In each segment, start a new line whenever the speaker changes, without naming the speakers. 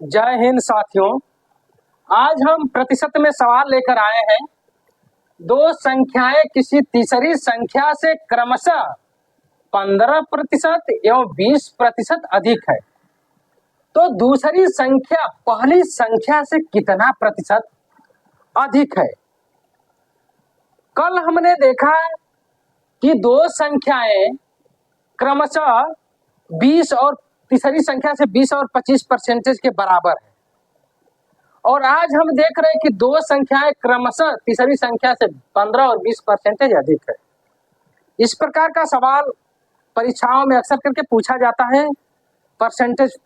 जय हिंद साथियों। आज हम प्रतिशत में सवाल लेकर आए हैं। दो संख्याएं किसी तीसरी संख्या से क्रमशः 15% एवं 20% अधिक है तो दूसरी संख्या पहली संख्या से कितना प्रतिशत अधिक है। कल हमने देखा कि दो संख्याएं क्रमशः 20 और तीसरी संख्या से 20 और 25% के बराबर है, और आज हम देख रहे हैं कि दो संख्याएं क्रमशः तीसरी संख्या से 15 और 20% अधिक है। इस प्रकार का सवाल परीक्षाओं में अक्सर करके पूछा जाता है परसेंटेज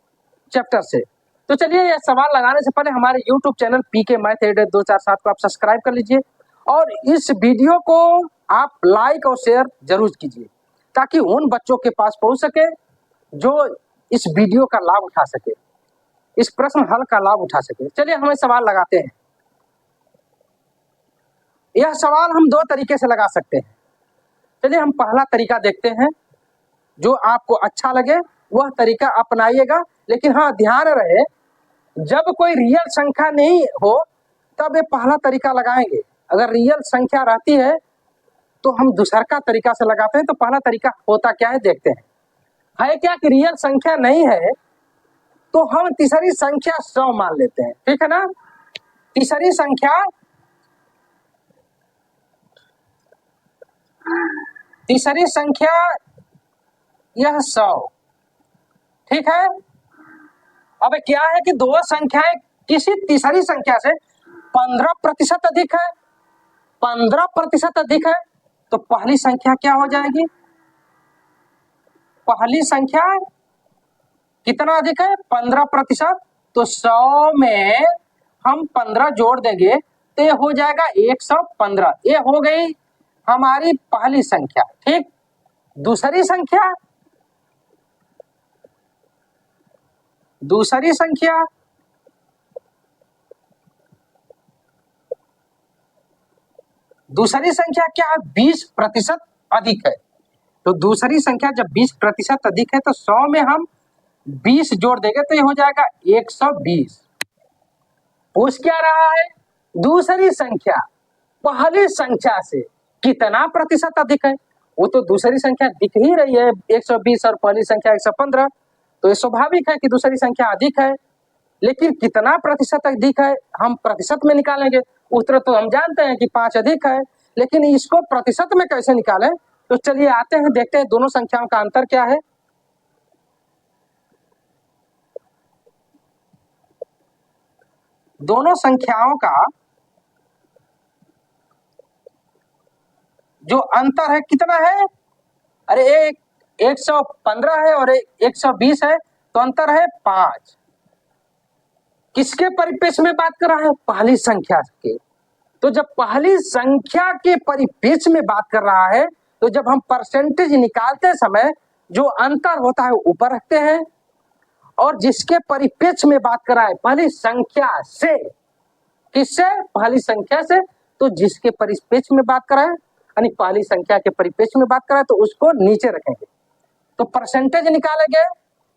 चैप्टर से। तो चलिए, यह सवाल लगाने से पहले हमारे YouTube चैनल पीके मैथ 247 को आप सब्सक्राइब कर लीजिए और इस वीडियो को आप लाइक और शेयर जरूर कीजिए ताकि उन बच्चों के पास पहुंच सके जो इस वीडियो का लाभ उठा सके, इस प्रश्न हल का लाभ उठा सके। चलिए हमें सवाल लगाते हैं। यह सवाल हम दो तरीके से लगा सकते हैं। चलिए हम पहला तरीका देखते हैं, जो आपको अच्छा लगे वह तरीका अपनाइएगा। लेकिन हाँ, ध्यान रहे जब कोई रियल संख्या नहीं हो तब ये पहला तरीका लगाएंगे। अगर रियल संख्या रहती है तो हम दूसरा तरीका से लगाते हैं। तो पहला तरीका होता क्या है देखते हैं। है क्या कि रियल संख्या नहीं है तो हम तीसरी संख्या 100 मान लेते हैं, ठीक है ना। तीसरी संख्या यह 100, ठीक है। अब क्या है कि दो संख्याएं किसी तीसरी संख्या से 15% अधिक है, 15% अधिक है तो पहली संख्या क्या हो जाएगी। पहली संख्या कितना अधिक है, 15%। तो 100 में हम 15 जोड़ देंगे तो ये हो जाएगा 115। ये हो गई हमारी पहली संख्या, ठीक। दूसरी संख्या क्या है, 20% अधिक है। तो दूसरी संख्या जब 20% अधिक है तो 100 में हम 20 जोड़ देंगे तो ये हो जाएगा 120। पूछ क्या रहा है, दूसरी संख्या पहली संख्या से कितना प्रतिशत अधिक है। वो तो दूसरी संख्या दिख ही रही है 120 और पहली संख्या 115, तो ये स्वाभाविक है कि दूसरी संख्या अधिक है। लेकिन कितना प्रतिशत अधिक है हम प्रतिशत में निकालेंगे। उत्तर तो हम जानते हैं कि 5 अधिक है, लेकिन इसको प्रतिशत में कैसे निकालें। तो चलिए आते हैं, देखते हैं दोनों संख्याओं का अंतर क्या है। दोनों संख्याओं का जो अंतर है कितना है, अरे एक 115 है और 120 है, तो अंतर है 5। किसके परिप्रेक्ष्य में बात कर रहा है, पहली संख्या के। तो जब पहली संख्या के परिप्रेक्ष्य में बात कर रहा है तो जब हम परसेंटेज निकालते समय जो अंतर होता है ऊपर रखते हैं, और जिसके परिप्रेक्ष्य में बात कर रहा है पहली संख्या से, किससे, पहली संख्या से, तो जिसके परिप्रेक्ष्य में बात कर रहा है यानी पहली संख्या के परिप्रेक्ष्य में बात कर रहा है तो उसको नीचे रखेंगे। तो परसेंटेज निकालेंगे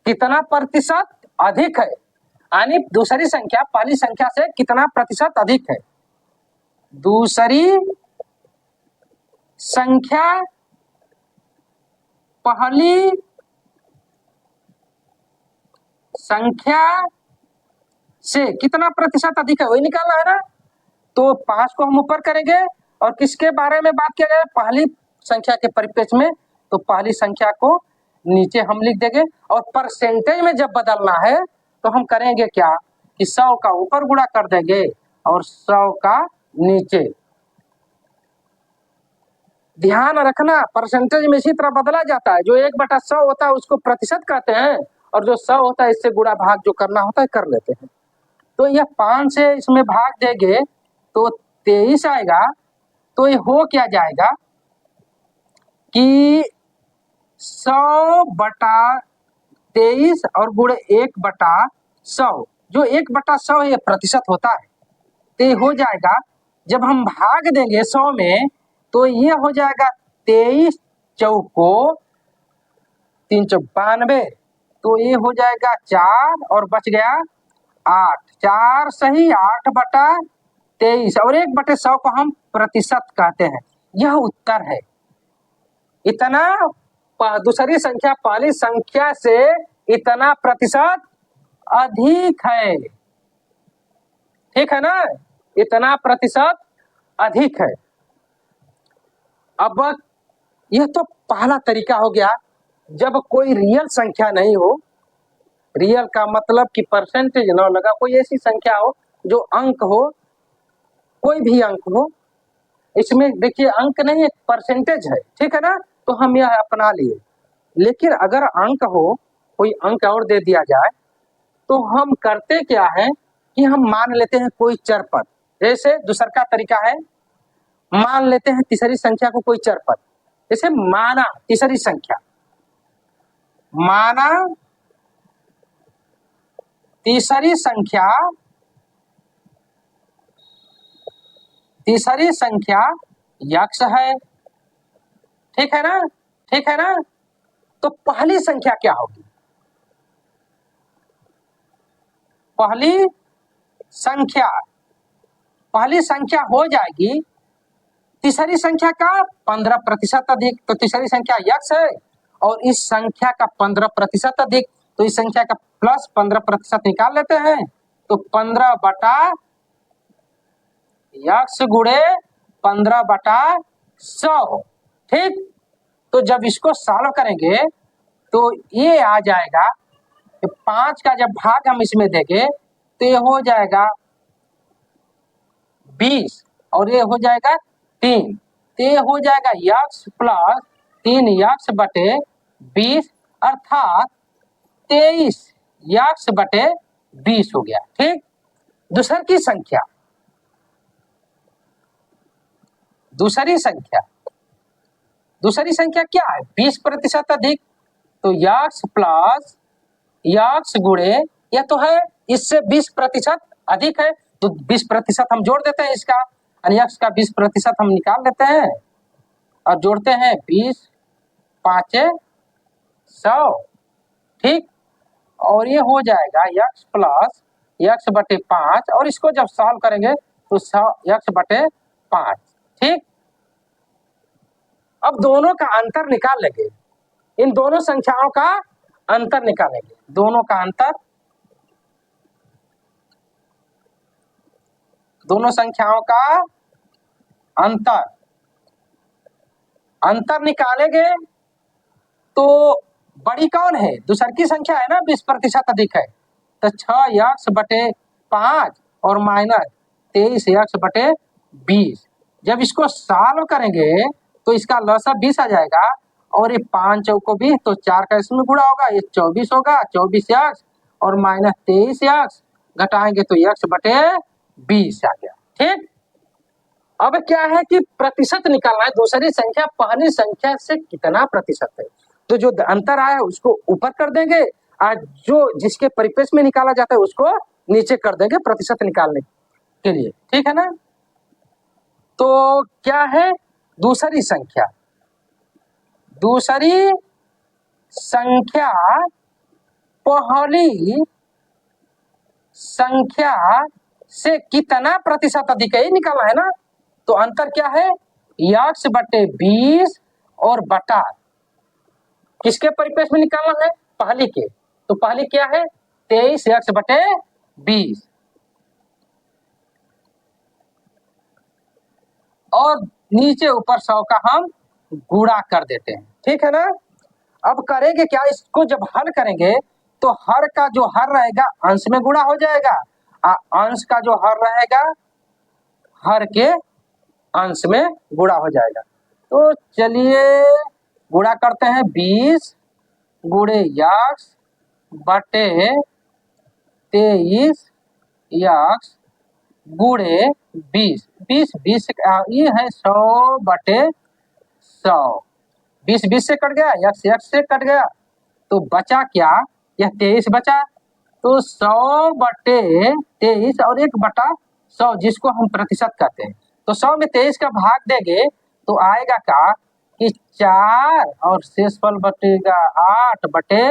कितना प्रतिशत अधिक है, यानी दूसरी संख्या पहली संख्या से कितना प्रतिशत अधिक है। दूसरी संख्या पहली संख्या से कितना प्रतिशत अधिक है वही निकालना है ना। तो 5 को हम ऊपर करेंगे और किसके बारे में बात किया गया, पहली संख्या के परिप्रेक्ष्य में, तो पहली संख्या को नीचे हम लिख देंगे। और परसेंटेज में जब बदलना है तो हम करेंगे क्या कि 100 का ऊपर गुणा कर देंगे और 100 का नीचे। ध्यान रखना परसेंटेज में इसी तरह बदला जाता है। जो 1/100 होता है उसको प्रतिशत कहते हैं, और जो 100 होता है इससे गुणा भाग जो करना होता है कर लेते हैं। तो यह 5 से इसमें भाग देंगे तो 23 आएगा। तो ये हो क्या जाएगा कि 100/23 और गुणे 1/100, जो 1/100 है ये प्रतिशत होता है। तो ये हो जाएगा जब हम भाग देंगे 100 में तो ये हो जाएगा 23 चौको 392, तो ये हो जाएगा 4 और बच गया 8, 4 सही 8/23 और 1/100 को हम प्रतिशत कहते हैं। यह उत्तर है। इतना दूसरी संख्या पहली संख्या से इतना प्रतिशत अधिक है। ठीक है ना, इतना प्रतिशत अधिक है। अब यह तो पहला तरीका हो गया जब कोई रियल संख्या नहीं हो। रियल का मतलब कि परसेंटेज ना लगा, कोई ऐसी संख्या हो जो अंक हो, कोई भी अंक हो। इसमें देखिए अंक नहीं एक परसेंटेज है, ठीक है ना, तो हम यह अपना लिए। लेकिन अगर अंक हो, कोई अंक और दे दिया जाए तो हम करते क्या है कि हम मान लेते हैं कोई चर पद। जैसे दूसरा का तरीका है, मान लेते हैं तीसरी संख्या को कोई चर पद। जैसे माना तीसरी संख्या, माना तीसरी संख्या, तीसरी संख्या यक्ष है। ठीक है ना, ठीक है ना। तो पहली संख्या क्या होगी? पहली संख्या हो जाएगी तीसरी संख्या का 15% अधिक। तो तीसरी संख्या यक्ष है और इस संख्या का 15% अधिक, तो इस संख्या का प्लस 15% निकाल लेते हैं। तो 15/यक्ष गुणे 15/100। ठीक, तो जब इसको सॉल्व करेंगे तो ये आ जाएगा कि 5 का जब भाग हम इसमें देंगे तो ये हो जाएगा 20 और ये हो जाएगा 3। तो ये हो जाएगा यक्ष प्लस 3 यक्ष बटे 20 अर्थात 23 यक्ष बटे 20 हो गया। ठीक, दूसरी संख्या, दूसरी संख्या क्या है? 20% अधिक। तो यक्ष प्लस यक्ष गुणे, यह तो है इससे 20% अधिक है तो 20% हम जोड़ देते हैं इसका, और यक्ष का 20% हम निकाल लेते हैं और जोड़ते हैं 20 5 100। ठीक, और ये हो जाएगा यक्ष प्लस यक्ष बटे 5 और इसको जब सॉल्व करेंगे तो यक्ष बटे 5। ठीक, अब दोनों का अंतर निकाल लेंगे, इन दोनों संख्याओं का अंतर निकालेंगे, दोनों का अंतर, दोनों संख्याओं का अंतर, अंतर निकालेंगे तो बड़ी कौन है? दूसरी की संख्या है ना, 20% अधिक है। तो 6 यक्ष बटे 5 और माइनस 23 यक्ष बटे 20। जब इसको सॉल्व करेंगे तो इसका लसा 20 आ जाएगा और ये 5 चौको 20, तो 4 का इसमें गुणा होगा, ये 24 होगा, 24 यक्ष और माइनस 23 यक्ष, घटाएंगे तो यक्ष बटे 20 आ गया। ठीक, अब क्या है कि प्रतिशत निकालना है, दूसरी संख्या पहली संख्या से कितना प्रतिशत है। तो जो अंतर आया उसको ऊपर कर देंगे और जो जिसके परिपेक्ष में निकाला जाता है उसको नीचे कर देंगे प्रतिशत निकालने के लिए। ठीक है ना, तो क्या है दूसरी संख्या, दूसरी संख्या पहली संख्या से कितना प्रतिशत अधिक है, निकालना है ना। तो अंतर क्या है? यक्ष बटे 20 और बटा किसके परिपेक्ष में निकालना है? पहली के। तो पहली क्या है? 23 यक्ष बटे 20 और नीचे ऊपर 100 का हम गुणा कर देते हैं। ठीक है ना। अब करेंगे क्या, इसको जब हल करेंगे तो हर का जो हर रहेगा अंश में गुणा हो जाएगा, अंश का जो हर रहेगा हर के अंश में गुणा हो जाएगा। तो चलिए गुणा करते हैं, 20 गुणे यक्ष बटे 23 यक्ष गुणे 20, 20 ये है 100 बटे 100, 20 से कट गया, यक्ष से कट गया, तो बचा क्या? यह 23 बचा। तो 100 बटे 23 और 1/100 जिसको हम प्रतिशत कहते हैं। तो 100 में 23 का भाग देंगे तो आएगा क्या कि 4 और शेषफल बटेगा 8 बटे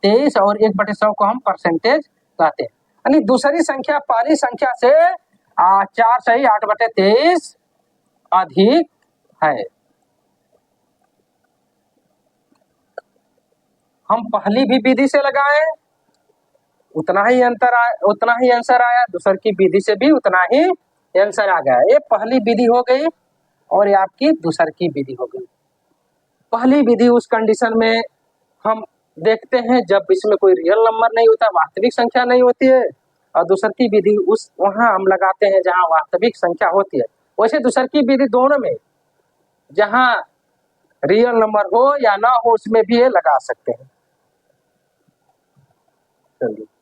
23 और 1/100 को हम परसेंटेज कहते हैं। यानी दूसरी संख्या पहली संख्या से 4 सही 8/23 अधिक है। हम पहली भी विधि से लगाए उतना ही आंसर आया, दूसर की विधि से भी उतना ही आंसर आ गया। ये पहली विधि हो गई और ये आपकी दूसर की विधि हो गई। पहली विधि उस कंडीशन में हम देखते हैं जब इसमें कोई रियल नंबर नहीं होता, वास्तविक संख्या नहीं होती है, और दूसर की विधि उस वहां हम लगाते हैं जहां वास्तविक संख्या होती है। वैसे दूसर की विधि दोनों में जहां रियल नंबर हो या ना हो उसमें भी ये लगा सकते हैं। चलिए।